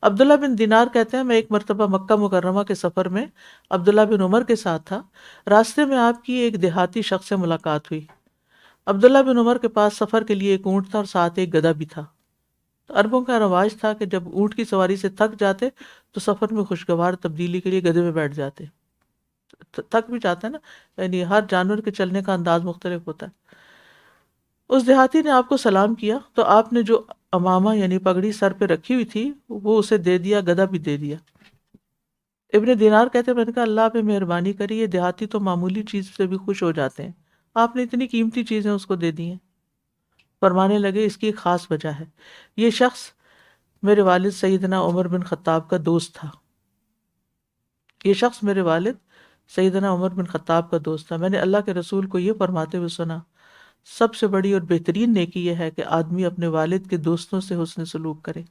عبداللہ بن دینار کہتے ہیں میں ایک مرتبہ مکہ مکرمہ کے سفر میں عبداللہ بن عمر کے ساتھ تھا۔ راستے میں آپ کی ایک دیہاتی شخص سے ملاقات ہوئی۔ عبداللہ بن عمر کے پاس سفر کے لیے ایک اونٹ تھا اور ساتھ ایک گدھا بھی تھا۔ تو عربوں کا رواج تھا کہ جب اونٹ کی سواری سے تھک جاتے تو سفر میں خوشگوار تبدیلی کے لیے گدھے میں بیٹھ جاتے۔ تھک بھی جاتے ہیں نا، یعنی ہر جانور کے چلنے کا انداز مختلف ہوتا ہے۔ اس دیہاتی نے آپ کو سلام کیا تو آپ نے جو امامہ یعنی پگڑی سر پہ رکھی ہوئی تھی وہ اسے دے دیا، گدھا بھی دے دیا۔ ابن دینار کہتے ہیں میں نے کہا اللہ پہ مہربانی کری، یہ دیہاتی تو معمولی چیز سے بھی خوش ہو جاتے ہیں، آپ نے اتنی قیمتی چیزیں اس کو دے دی ہیں۔ فرمانے لگے اس کی ایک خاص وجہ ہے، یہ شخص میرے والد سیدنا عمر بن خطاب کا دوست تھا۔ یہ شخص میرے والد سیدنا عمر بن خطاب کا دوست تھا۔ میں نے اللہ کے رسول کو یہ فرماتے ہوئے سنا، سب سے بڑی اور بہترین نیکی یہ ہے کہ آدمی اپنے والد کے دوستوں سے حسن سلوک کرے۔